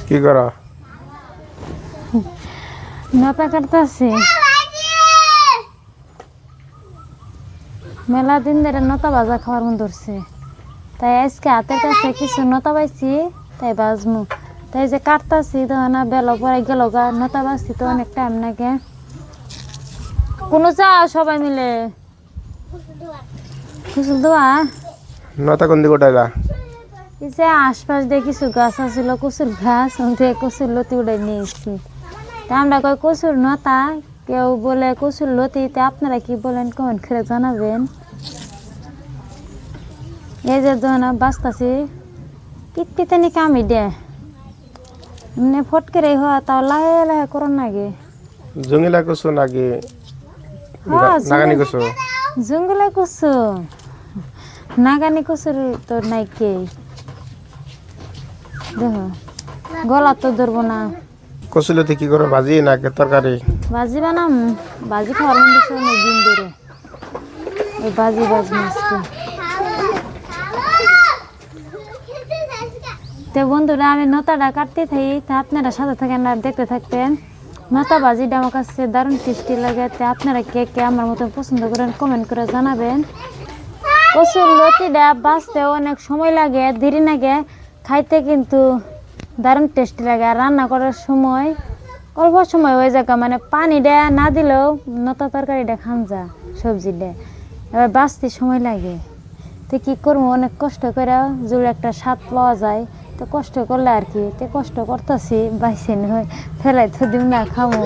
কি করা নতা কাটতেছি মেলা দিন ধরে নতা ভাজা খাওয়ার মন ধরছে তাই আজকে হাতের কাছে কিছু নতা পাইছি তাই বাজমু তাই যে কাটতাছি তখন বেলা পরে গেল গা নতা বাজছি তো অনেক টাইম লাগে কোনো যাও সবাই মিলে কুসুল দোয়া নতা কোন দিকে উঠাইলা এই যে আশপাশ দিয়ে কিছু গাছ আছিল কচুর গাছ ওতে কচুর লতি উড়াই নিয়েছি তা আমরা কই কচুর নতা কেউ বলে কচুর লতি তে আপনারা কি বলেন কমেন্ট করে জানাবেন এই যে দোনা বাস্তাছি কিটকিতে নি কামি দে এমনি ফট করে হওয়া তাও লাহে লাহে করন নাগে জঙ্গিলা কসু নাকি নাগানি কসু জঙ্গলে কচু নাগানি কচুর তো নাই কে দেখো গলা তো ধরবো না কসুলতে কি করে ভাজি নাকি তরকারি ভাজি বানাম ভাজি খাওয়ার মন দিচ্ছে অনেক দিন ধরে এই ভাজি মাছকে তো বন্ধুরা আমি নতাটা কাটতে থাকি তা আপনারা সাথে থাকেন আর দেখতে থাকতেন নতা ভাজিটা আমার কাছে দারুণ টেস্টি লাগে তো আপনারা কে কে আমার মতন পছন্দ করেন কমেন্ট করে জানাবেন কচুর লতিটা বাঁচতে অনেক সময় লাগে দেরি লাগে খাইতে কিন্তু দারুণ টেস্টি লাগে আর রান্না করার সময় অল্প সময় হয়ে যায় মানে পানিটা না দিলেও নতা তরকারিটা খান যা সবজিটা এবার বাঁচতে সময় লাগে তো কী করবো অনেক কষ্ট করে যদি একটা স্বাদ পাওয়া যায় তো কষ্ট করলে আর কি তো কষ্ট করতেছি বাইসে নয় ফেলাই তো দিন না খাবো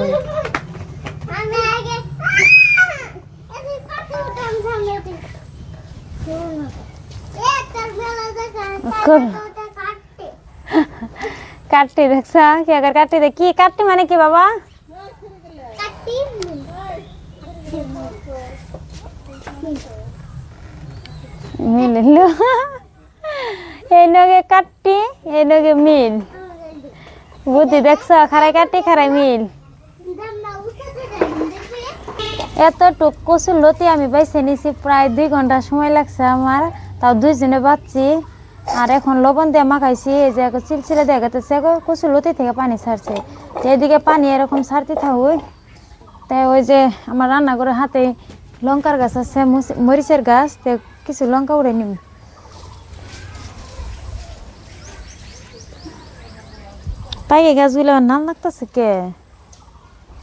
কাটতে দেখছা কি আগে কাটতে দেখ কি কাটতে মানে কি বাবা মিল এই নগে কাটতি এই নগে মিল বুদ্ধি দেখছ খারাই কাটতি খারাই মিল এতটুক কচুর লতি আমি বাইছে নিছি প্রায় 2 ঘন্টা সময় লাগছে আমার তাও 2 জনে বাচ্চি আর এখন লবণ দিয়ে মাখাইছি এই যে চিলচিলে দিয়ে গেছে কচুর লতি থেকে পানি ছাড়ছে এদিকে পানি এরকম ছাড়তে থাকুই তাই ওই যে আমার রান্নাঘরের হাতে লঙ্কার গাছ আছে মরিচের গাছ তো কিছু লঙ্কা উড়ে নিম তাই এই গাছগুলো নাম লাগতেছে কে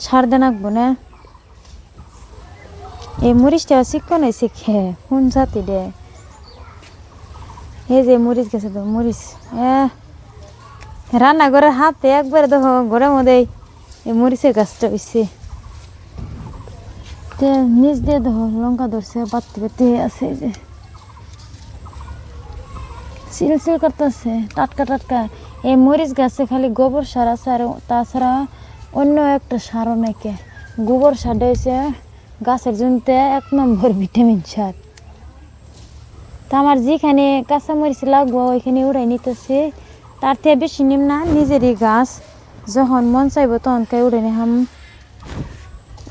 ছাড় দেন আঁকবো না এই মরিচটা চিকন হয়েছে খে কোন জাতি দে এই যে মরিচ গেছে তো মরিচ রান্নাঘরের হাতে একবারে দেখো ঘরের মধ্যে এই মরিচের গাছটা হয়েছে নিচ দিয়ে দেখো লঙ্কা ধরছে বাড়তে বাড়তে আছে যে সিল করতেছে টাটকা টাটকা এই মরিচ গাছে খালি গোবর সার আছে আর তাছাড়া অন্য একটা সারও নাকি গোবর সারটা হয়েছে গাছের জমিতে 1 নম্বর ভিটামিন সার তা আমার যেখানে কাঁচা মরিচ লাগবো ওইখানে উড়াই নিতেছে তার থেকে বেশি নিম না নিজেরই গাছ যখন মন চাইবো তখন তাই উড়ে নিহাম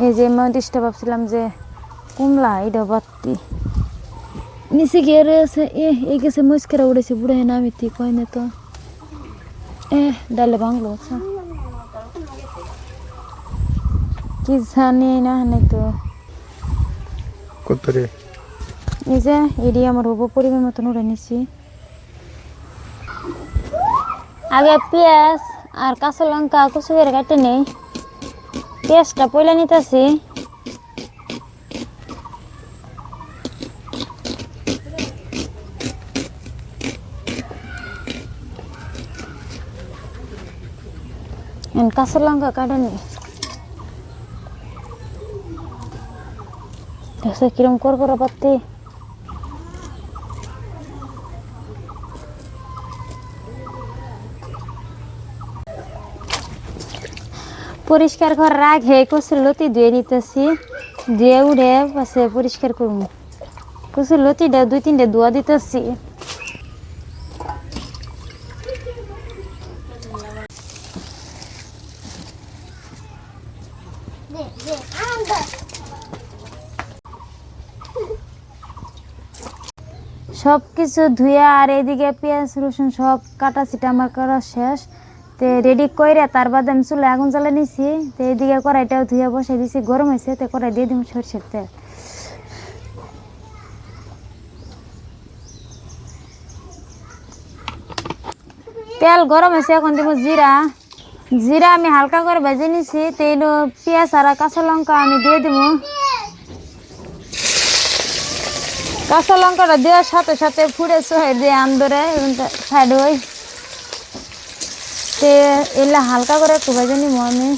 এই যে মরিচটা ভাবছিলাম যে কুমলা এটা বাত্তি নিচে গিয়ে রয়েছে এই গেছে মস্কেরা উড়েছে বুড়ে না আমি ঠিক হয় না তো ডালে ভাঙলো আচ্ছা কি জানি না নাই তো কত রে এই যে এডি আমার হবো পরিমাণ মতন উড়ে নিছি আগে পেঁয়াজ আর কাঁচা লঙ্কা কুচি করে কাটে নেই পেঁয়াজটা পয়লা নিতেছি কাঁচা লঙ্কা কাটে নেই দেখছো কিরম করকরা পাত্তি পরিষ্কার করার আগে কচুর লতি ধুয়ে নিতেছি ধুয়ে উড়ে পাশে পরিষ্কার করব কচুর লতিটা 2-3টা ধোয়া দিতেছি সব কিছু ধুইয়া আর এইদিকে পেঁয়াজ রসুন সব কাটা ছিটা আমার করা শেষ। তো রেডি করে তার বাদে আমি চুলে আগুন জ্বালা নিছি। তো এইদিকে কড়াইটাও ধুয়ে বসে দিছি, গরম হয়েছে। তো কড়াই দিয়ে দিব সরষের তেল। তেল গরম হয়েছে, এখন দিব জিরা। জিরা আমি হালকা করে ভেজে নিছি। তো এই পেঁয়াজ আর কাঁচা লঙ্কা আমি দিয়ে দিব। কাঁচা লঙ্কাটা দেওয়ার সাথে সাথে ফুড়ে সহে দিয়ে আন্দরে সাইড হই। তো এলে হালকা করে একটু ভেজে নিব আমি।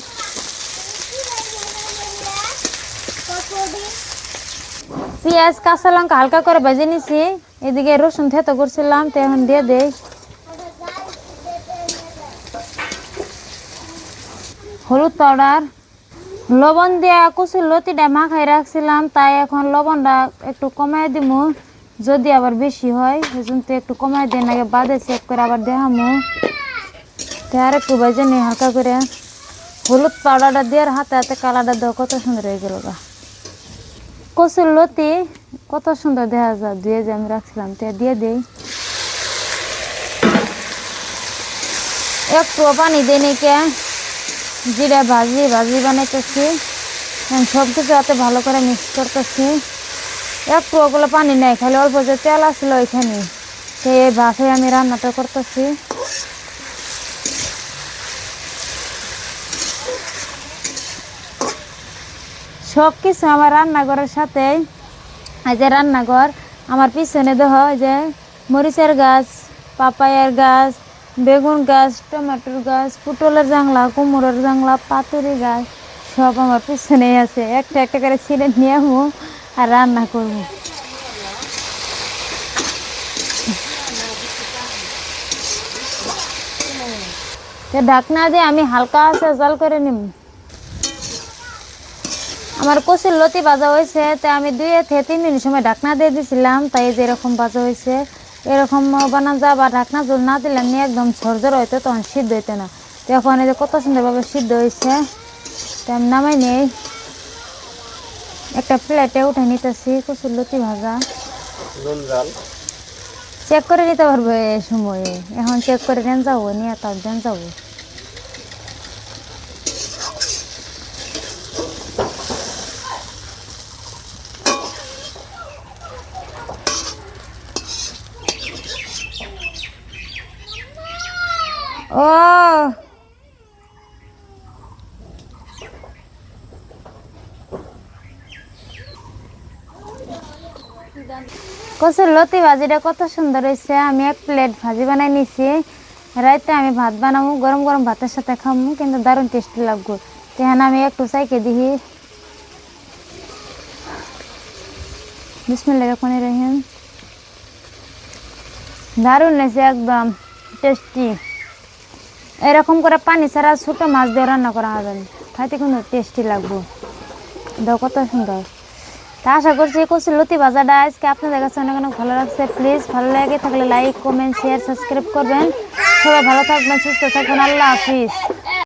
পেঁয়াজ কাঁচা লঙ্কা হালকা করে ভেজে নিছি। এদিকে রসুন থেতো করছিলাম, তো এখন দিয়ে দেই। হলুদ পাউডার, লবণ দিয়ে কচুর লতিটা মাখাই রাখছিলাম, তাই এখন লবণটা একটু কমাই দিব। যদি আবার বেশি হয় সেজন্য তো একটু কমাই দিন, আগে বাদে চেক করে আবার দেখামো। তো আর একটু ভেজে নিই হালকা করে। হলুদ পাউডারটা দিয়ে হাতে হাতে কালারটা দেওয়া কত সুন্দর হয়ে গেল গা। কচুর লতি কত সুন্দর দেখা যায়, ধুয়ে যে আমি রাখছিলাম। তো দিয়ে দিই একটু পানি দিয়ে নিকে। জিরা ভাজি বানাইতেছি, সব কিছু হাতে ভালো করে মিক্স করতেছি। একটু ওগুলো পানি নেই, খালি অল্প যে তেল আসলো ওইখানে। সেই ভাসে আমি রান্নাটা করতেছি। সব কিছু আমার রান্নাঘরের সাথে। এই যে রান্নাঘর, আমার পিছনে দেখো যে মরিচের গাছ, পাপায়ার গাছ, বেগুন গাছ, টমেটোর গাছ, পুটলের জাংলা, কুমড়োর জাংলা, পাতুরি গাছ সব আমার পিছনেই আছে। একটা একটা করে ছিঁড়ে নিয়ে আসবো আর রান্না করবো। ঢাকনা দিয়ে আমি হালকা আছে জাল করে নিব। আমার কচুর লতি ভাজা হয়েছে, তাই আমি 2 থেকে 3 মিনিট সময় ঢাকনা দিয়ে দিয়েছিলাম, তাই যে এরকম ভাজা হয়েছে। এরকম বানা যা বা ঢাকনা জল না দিলে নিয়ে একদম ঝরঝর হইতো, তখন সিদ্ধ হইতো না। তো এখন এই যে কত সুন্দরভাবে সিদ্ধ হয়েছে। তো আমি নামাই নেই, একটা প্লেটে উঠে নিতেছি কচুর লতি ভাজা। চেক করে নিতে পারবো এই সময়ে, এখন চেক করে দেন যাবো, নিয়ে তার দেন যাবো। ও কচুর লতি ভাজিটা কত সুন্দর হয়েছে। আমি 1 প্লেট ভাজি বানাই নিছি। রাইতে আমি ভাত বানাবো, গরম গরম ভাতের সাথে খাবো, কিন্তু দারুণ টেস্টি লাগবে। তখন আমি একটু চাইকে দিই। বিসমিল্লাহির রহমানির রহিম। দারুণ হয়েছে, একদম টেস্টি। এরকম করে পানি ছাড়া ছোটো মাছ দিয়ে রান্না করা হবে, খাইতে কিন্তু টেস্টি লাগবে। দাও কত সুন্দর। তা আশা করছি কচুর লতি ভাজাটা আজকে আপনাদের কাছে অনেক অনেক ভালো লাগছে। প্লিজ ভালো লাগে থাকলে লাইক, কমেন্ট, শেয়ার, সাবস্ক্রাইব করবেন। সবাই ভালো থাকবেন, সুস্থ থাকবেন। আল্লাহ হাফিজ।